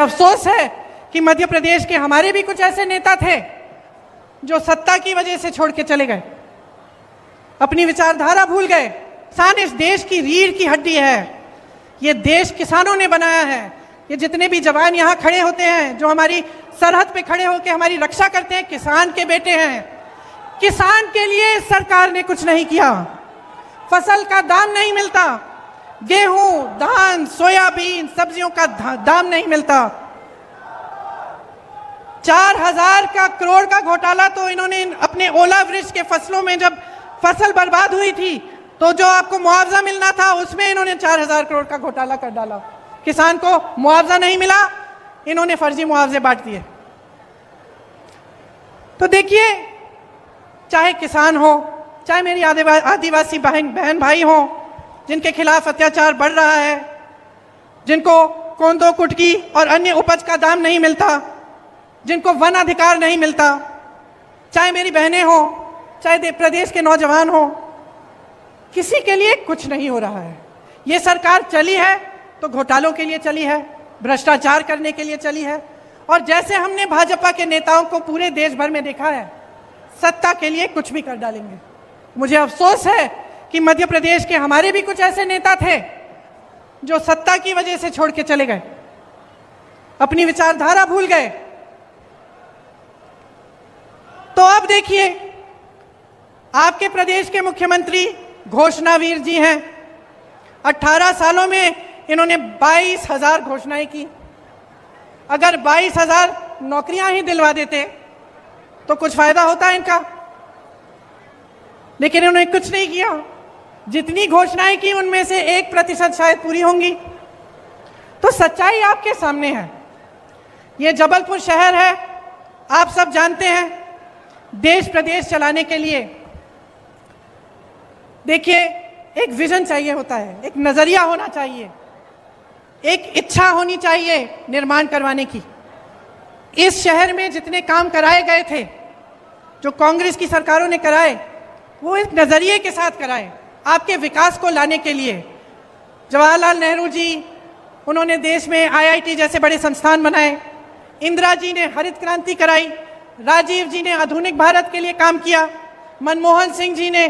अफसोस है कि मध्य प्रदेश के हमारे भी कुछ ऐसे नेता थे जो सत्ता की वजह से छोड़ के चले गए, अपनी विचारधारा भूल गए। किसान इस देश की रीढ़ की हड्डी है, ये देश किसानों ने बनाया है। ये जितने भी जवान यहाँ खड़े होते हैं, जो हमारी सरहद पे खड़े होकर हमारी रक्षा करते हैं, किसान के बेटे हैं। किसान के लिए सरकार ने कुछ नहीं किया, फसल का दाम नहीं मिलता, गेहूं, धान, सोयाबीन, सब्जियों का दाम नहीं मिलता। 4000 करोड़ का घोटाला तो इन्होंने अपने ओलावृष्टि के फसलों में, जब फसल बर्बाद हुई थी तो जो आपको मुआवजा मिलना था उसमें इन्होंने 4000 करोड़ का घोटाला कर डाला। किसान को मुआवजा नहीं मिला, इन्होंने फर्जी मुआवजे बांट दिए। तो देखिए, चाहे किसान हो, चाहे मेरी आदिवासी बहन भाई हो, जिनके खिलाफ अत्याचार बढ़ रहा है, जिनको कोंदो कुटकी और अन्य उपज का दाम नहीं मिलता, जिनको वन अधिकार नहीं मिलता, चाहे मेरी बहनें हो, चाहे प्रदेश के नौजवान हो, किसी के लिए कुछ नहीं हो रहा है। ये सरकार चली है तो घोटालों के लिए चली है, भ्रष्टाचार करने के लिए चली है, और जैसे हमने भाजपा के नेताओं को पूरे देश भर में देखा है, सत्ता के लिए कुछ भी कर डालेंगे। मुझे अफसोस है कि मध्य प्रदेश के हमारे भी कुछ ऐसे नेता थे जो सत्ता की वजह से छोड़ के चले गए, अपनी विचारधारा भूल गए। तो अब देखिए, आपके प्रदेश के मुख्यमंत्री घोषणावीर जी हैं। 18 सालों में इन्होंने 22,000 घोषणाएं की। अगर 22,000 नौकरियां ही दिलवा देते तो कुछ फायदा होता है इनका, लेकिन इन्होंने कुछ नहीं किया। जितनी घोषणाएं की उनमें से 1% शायद पूरी होंगी। तो सच्चाई आपके सामने है। ये जबलपुर शहर है, आप सब जानते हैं। देश प्रदेश चलाने के लिए देखिए, एक विजन चाहिए होता है, एक नजरिया होना चाहिए, एक इच्छा होनी चाहिए निर्माण करवाने की। इस शहर में जितने काम कराए गए थे, जो कांग्रेस की सरकारों ने कराए, वो एक नजरिए के साथ कराए, आपके विकास को लाने के लिए। जवाहरलाल नेहरू जी, उन्होंने देश में IIT जैसे बड़े संस्थान बनाए। इंदिरा जी ने हरित क्रांति कराई। राजीव जी ने आधुनिक भारत के लिए काम किया। मनमोहन सिंह जी ने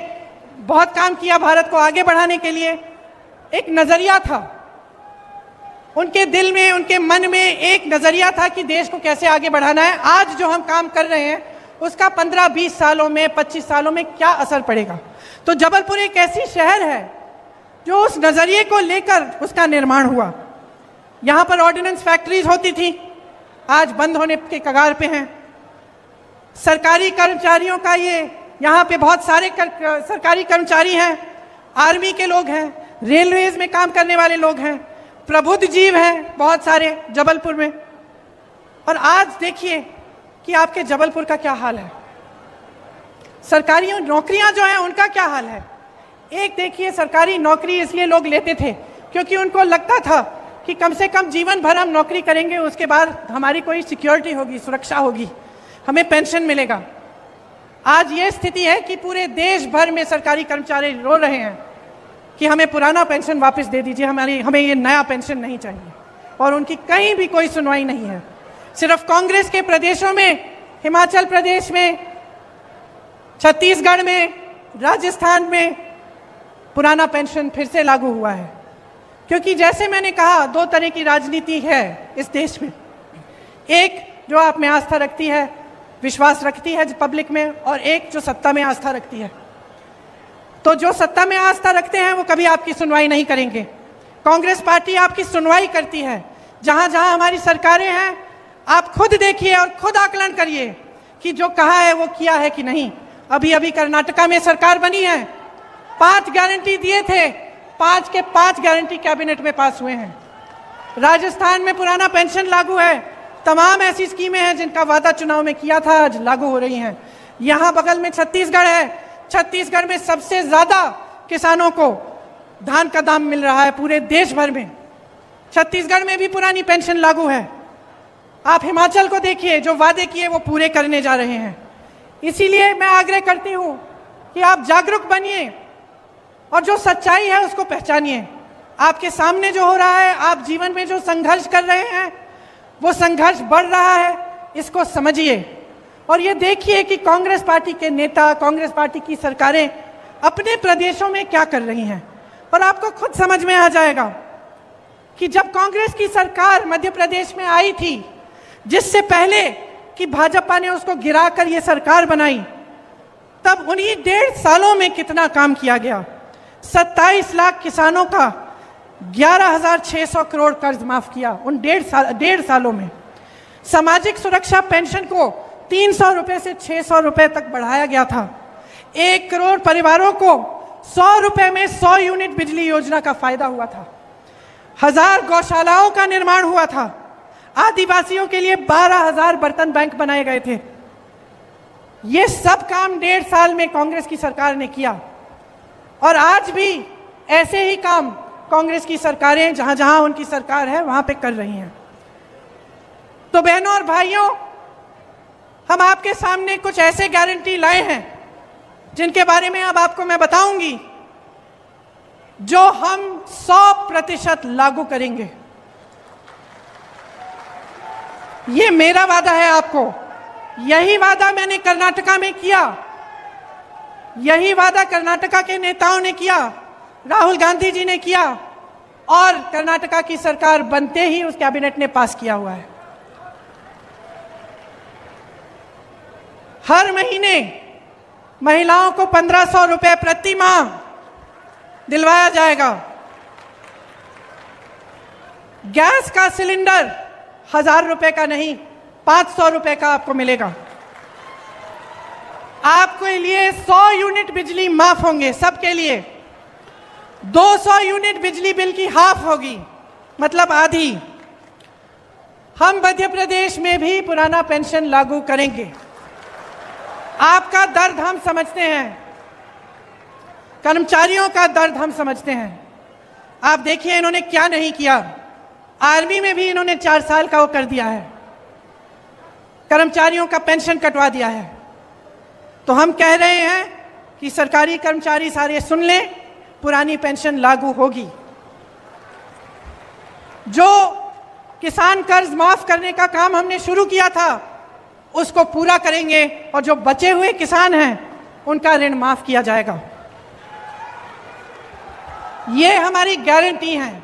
बहुत काम किया भारत को आगे बढ़ाने के लिए। एक नजरिया था उनके दिल में, उनके मन में एक नजरिया था कि देश को कैसे आगे बढ़ाना है। आज जो हम काम कर रहे हैं उसका 15-20 सालों में, 25 सालों में क्या असर पड़ेगा। तो जबलपुर एक ऐसी शहर है जो उस नजरिए को लेकर उसका निर्माण हुआ। यहाँ पर ऑर्डिनेंस फैक्ट्रीज होती थी, आज बंद होने के कगार पे हैं। सरकारी कर्मचारियों का यहाँ पे बहुत सारे सरकारी कर्मचारी हैं, आर्मी के लोग हैं, रेलवेज में काम करने वाले लोग हैं, प्रबुद्ध जीव हैं बहुत सारे जबलपुर में। और आज देखिए कि आपके जबलपुर का क्या हाल है। सरकारी नौकरियां जो हैं उनका क्या हाल है। एक देखिए, सरकारी नौकरी इसलिए लोग लेते थे क्योंकि उनको लगता था कि कम से कम जीवन भर हम नौकरी करेंगे, उसके बाद हमारी कोई सिक्योरिटी होगी, सुरक्षा होगी, हमें पेंशन मिलेगा। आज ये स्थिति है कि पूरे देश भर में सरकारी कर्मचारी रो रहे हैं कि हमें पुराना पेंशन वापस दे दीजिए, हमें ये नया पेंशन नहीं चाहिए। और उनकी कहीं भी कोई सुनवाई नहीं है। सिर्फ कांग्रेस के प्रदेशों में, हिमाचल प्रदेश में, छत्तीसगढ़ में, राजस्थान में पुराना पेंशन फिर से लागू हुआ है। क्योंकि जैसे मैंने कहा, 2 तरह की राजनीति है इस देश में। एक जो आप में आस्था रखती है, विश्वास रखती है पब्लिक में, और एक जो सत्ता में आस्था रखती है। तो जो सत्ता में आस्था रखते हैं वो कभी आपकी सुनवाई नहीं करेंगे। कांग्रेस पार्टी आपकी सुनवाई करती है। जहां जहां हमारी सरकारें हैं, आप खुद देखिए और खुद आकलन करिए कि जो कहा है वो किया है कि नहीं। अभी अभी कर्नाटका में सरकार बनी है, 5 गारंटी दिए थे, 5 के 5 गारंटी कैबिनेट में पास हुए हैं। राजस्थान में पुराना पेंशन लागू है। तमाम ऐसी स्कीमें हैं जिनका वादा चुनाव में किया था, आज लागू हो रही हैं। यहाँ बगल में छत्तीसगढ़ है। छत्तीसगढ़ में सबसे ज्यादा किसानों को धान का दाम मिल रहा है पूरे देश भर में। छत्तीसगढ़ में भी पुरानी पेंशन लागू है। आप हिमाचल को देखिए, जो वादे किए वो पूरे करने जा रहे हैं। इसीलिए मैं आग्रह करती हूँ कि आप जागरूक बनिए और जो सच्चाई है उसको पहचानिए। आपके सामने जो हो रहा है, आप जीवन में जो संघर्ष कर रहे हैं, वो संघर्ष बढ़ रहा है, इसको समझिए। और ये देखिए कि कांग्रेस पार्टी के नेता, कांग्रेस पार्टी की सरकारें अपने प्रदेशों में क्या कर रही हैं, और आपको खुद समझ में आ जाएगा कि जब कांग्रेस की सरकार मध्य प्रदेश में आई थी, जिससे पहले कि भाजपा ने उसको गिराकर ये सरकार बनाई, तब उन्हीं 1.5 सालों में कितना काम किया गया। 27 लाख किसानों का 11,600 करोड़ कर्ज माफ किया उन 1.5 सालों में। सामाजिक सुरक्षा पेंशन को 300 रुपए से 600 रुपए तक बढ़ाया गया था। 1 करोड़ परिवारों को 100 रुपए में 100 यूनिट बिजली योजना का फायदा हुआ था। 1000 गौशालाओं का निर्माण हुआ था। आदिवासियों के लिए 12,000 बर्तन बैंक बनाए गए थे। ये सब काम 1.5 साल में कांग्रेस की सरकार ने किया, और आज भी ऐसे ही काम कांग्रेस की सरकारें जहां जहां उनकी सरकार है वहां पे कर रही हैं। तो बहनों और भाइयों, हम आपके सामने कुछ ऐसे गारंटी लाए हैं जिनके बारे में अब आपको मैं बताऊंगी, जो हम 100% लागू करेंगे। ये मेरा वादा है आपको। यही वादा मैंने कर्नाटका में किया, यही वादा कर्नाटका के नेताओं ने किया, राहुल गांधी जी ने किया, और कर्नाटका की सरकार बनते ही उस कैबिनेट ने पास किया हुआ है। हर महीने महिलाओं को 1500 रुपए प्रति माह दिलवाया जाएगा। गैस का सिलेंडर 1000 रुपए का नहीं, 500 रुपए का आपको मिलेगा। आपके लिए 100 यूनिट बिजली माफ होंगे, सबके लिए। 200 यूनिट बिजली बिल की हाफ होगी, मतलब आधी। हम मध्य प्रदेश में भी पुराना पेंशन लागू करेंगे। आपका दर्द हम समझते हैं, कर्मचारियों का दर्द हम समझते हैं। आप देखिए इन्होंने क्या नहीं किया। आर्मी में भी इन्होंने 4 साल का वो कर दिया है, कर्मचारियों का पेंशन कटवा दिया है। तो हम कह रहे हैं कि सरकारी कर्मचारी सारे सुन लें, पुरानी पेंशन लागू होगी। जो किसान कर्ज माफ करने का काम हमने शुरू किया था, उसको पूरा करेंगे, और जो बचे हुए किसान हैं उनका ऋण माफ किया जाएगा। ये हमारी गारंटी है।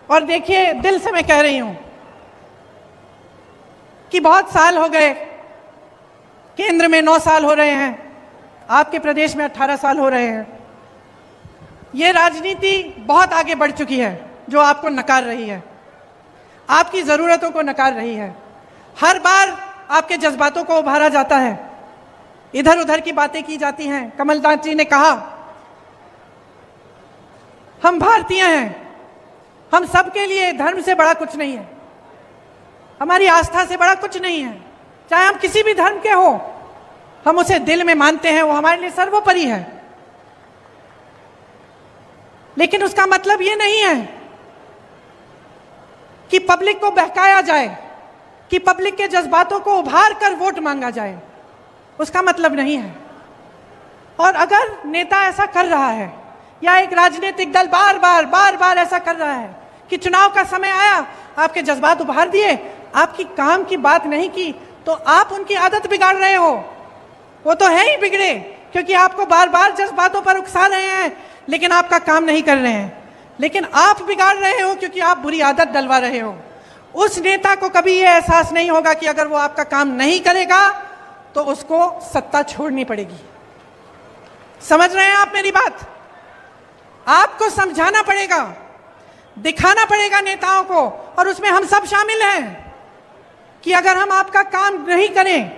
और देखिए, दिल से मैं कह रही हूं कि बहुत साल हो गए, केंद्र में 9 साल हो रहे हैं, आपके प्रदेश में 18 साल हो रहे हैं। ये राजनीति बहुत आगे बढ़ चुकी है, जो आपको नकार रही है, आपकी जरूरतों को नकार रही है। हर बार आपके जज्बातों को उभारा जाता है, इधर उधर की बातें की जाती हैं। कमलनाथ जी ने कहा, हम भारतीय हैं, हम सबके लिए धर्म से बड़ा कुछ नहीं है, हमारी आस्था से बड़ा कुछ नहीं है। चाहे हम किसी भी धर्म के हो, हम उसे दिल में मानते हैं, वो हमारे लिए सर्वोपरि है। लेकिन उसका मतलब ये नहीं है कि पब्लिक को बहकाया जाए, कि पब्लिक के जज्बातों को उभार कर वोट मांगा जाए, उसका मतलब नहीं है। और अगर नेता ऐसा कर रहा है, या एक राजनीतिक दल बार बार ऐसा कर रहा है कि चुनाव का समय आया, आपके जज्बात उभार दिए, आपकी काम की बात नहीं की, तो आप उनकी आदत बिगाड़ रहे हो। वो तो है ही बिगड़े, क्योंकि आपको बार बार जज्बातों पर उकसा रहे हैं, लेकिन आपका काम नहीं कर रहे हैं। लेकिन आप बिगाड़ रहे हो क्योंकि आप बुरी आदत डलवा रहे हो। उस नेता को कभी यह एहसास नहीं होगा कि अगर वो आपका काम नहीं करेगा तो उसको सत्ता छोड़नी पड़ेगी। समझ रहे हैं आप मेरी बात? आपको समझाना पड़ेगा, दिखाना पड़ेगा नेताओं को, और उसमें हम सब शामिल हैं, कि अगर हम आपका काम नहीं करें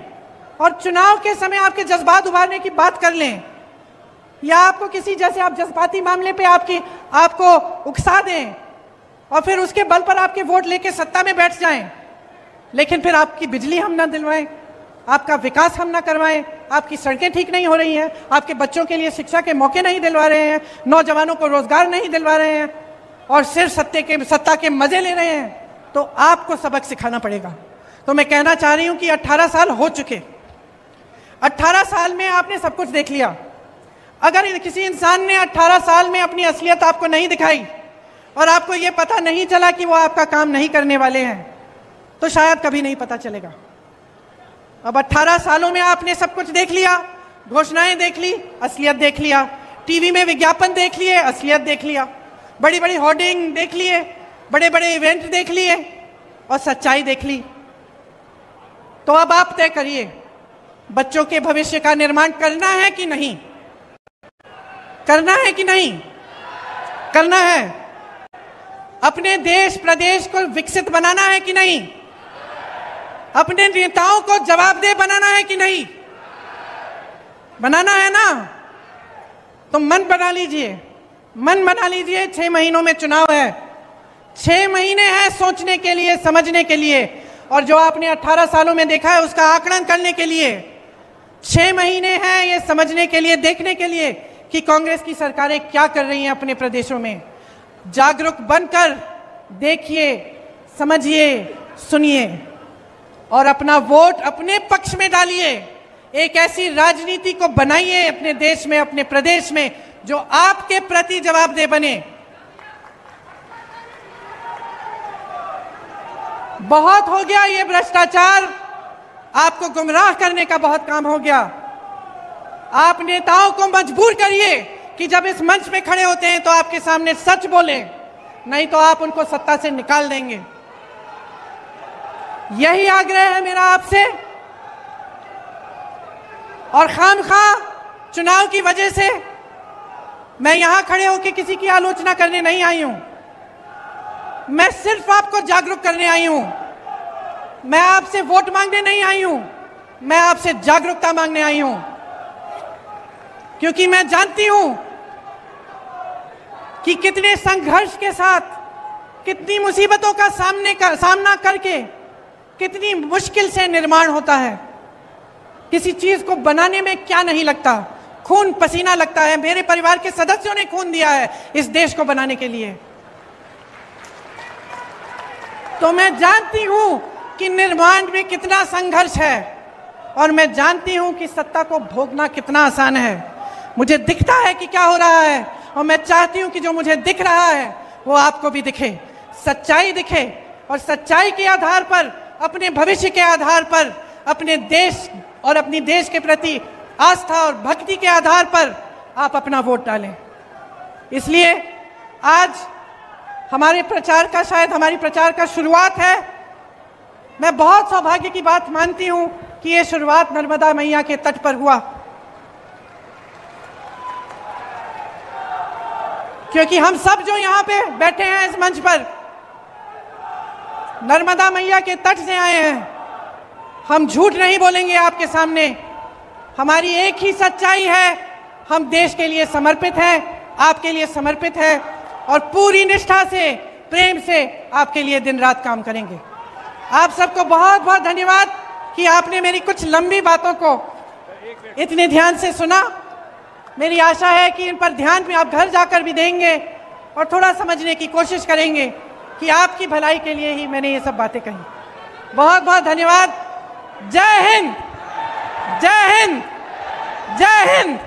और चुनाव के समय आपके जज्बात उभारने की बात कर लें, या आपको किसी जैसे आप जज्बाती मामले पे आपको उकसा दें और फिर उसके बल पर आपके वोट लेके सत्ता में बैठ जाएं, लेकिन फिर आपकी बिजली हम ना दिलवाएं, आपका विकास हम ना करवाएं, आपकी सड़कें ठीक नहीं हो रही हैं, आपके बच्चों के लिए शिक्षा के मौके नहीं दिलवा रहे हैं, नौजवानों को रोजगार नहीं दिलवा रहे हैं, और सिर्फ सत्ता के मजे ले रहे हैं, तो आपको सबक सिखाना पड़ेगा। तो मैं कहना चाह रही हूं कि 18 साल हो चुके, 18 साल में आपने सब कुछ देख लिया। अगर किसी इंसान ने 18 साल में अपनी असलियत आपको नहीं दिखाई और आपको ये पता नहीं चला कि वो आपका काम नहीं करने वाले हैं, तो शायद कभी नहीं पता चलेगा। अब 18 सालों में आपने सब कुछ देख लिया, घोषणाएं देख ली, असलियत देख लिया, टीवी में विज्ञापन देख लिए, असलियत देख लिया, बड़ी बड़ी होर्डिंग देख लिए, बड़े बड़े इवेंट देख लिए और सच्चाई देख ली। तो अब आप तय करिए, बच्चों के भविष्य का निर्माण करना है कि नहीं? करना है कि नहीं? करना है। अपने देश प्रदेश को विकसित बनाना है कि नहीं? अपने नेताओं को जवाबदेह बनाना है कि नहीं? बनाना है ना? तो मन बना लीजिए, मन बना लीजिए। 6 महीनों में चुनाव है, 6 महीने हैं सोचने के लिए, समझने के लिए, और जो आपने 18 सालों में देखा है उसका आकलन करने के लिए 6 महीने हैं ये समझने के लिए, देखने के लिए कि कांग्रेस की सरकारें क्या कर रही हैं अपने प्रदेशों में। जागरूक बनकर देखिए, समझिए, सुनिए और अपना वोट अपने पक्ष में डालिए। एक ऐसी राजनीति को बनाइए अपने देश में, अपने प्रदेश में, जो आपके प्रति जवाबदेह बने। बहुत हो गया ये भ्रष्टाचार, आपको गुमराह करने का बहुत काम हो गया। आप नेताओं को मजबूर करिए कि जब इस मंच पे खड़े होते हैं तो आपके सामने सच बोले, नहीं तो आप उनको सत्ता से निकाल देंगे। यही आग्रह है मेरा आपसे। और खामखा चुनाव की वजह से मैं यहां खड़े होकर किसी की आलोचना करने नहीं आई हूं, मैं सिर्फ आपको जागरूक करने आई हूं। मैं आपसे वोट मांगने नहीं आई हूं, मैं आपसे जागरूकता मांगने आई हूं, क्योंकि मैं जानती हूं कि कितने संघर्ष के साथ, कितनी मुसीबतों का सामना करके कितनी मुश्किल से निर्माण होता है। किसी चीज को बनाने में क्या नहीं लगता, खून पसीना लगता है। मेरे परिवार के सदस्यों ने खून दिया है इस देश को बनाने के लिए। तो मैं जानती हूं कि निर्माण में कितना संघर्ष है और मैं जानती हूं कि सत्ता को भोगना कितना आसान है। मुझे दिखता है कि क्या हो रहा है और मैं चाहती हूं कि जो मुझे दिख रहा है वो आपको भी दिखे, सच्चाई दिखे, और सच्चाई के आधार पर, अपने भविष्य के आधार पर, अपने देश और अपनी देश के प्रति आस्था और भक्ति के आधार पर आप अपना वोट डालें। इसलिए आज हमारे प्रचार का, शायद हमारी प्रचार का शुरुआत है। मैं बहुत सौभाग्य की बात मानती हूं कि ये शुरुआत नर्मदा मैया के तट पर हुआ, क्योंकि हम सब जो यहाँ पे बैठे हैं इस मंच पर नर्मदा मैया के तट से आए हैं। हम झूठ नहीं बोलेंगे आपके सामने, हमारी एक ही सच्चाई है, हम देश के लिए समर्पित हैं, आपके लिए समर्पित हैं और पूरी निष्ठा से, प्रेम से आपके लिए दिन रात काम करेंगे। आप सबको बहुत बहुत धन्यवाद कि आपने मेरी कुछ लंबी बातों को इतने ध्यान से सुना। मेरी आशा है कि इन पर ध्यान भी आप घर जाकर भी देंगे और थोड़ा समझने की कोशिश करेंगे कि आपकी भलाई के लिए ही मैंने ये सब बातें कही। बहुत बहुत धन्यवाद। जय हिंद, जय हिंद, जय हिंद।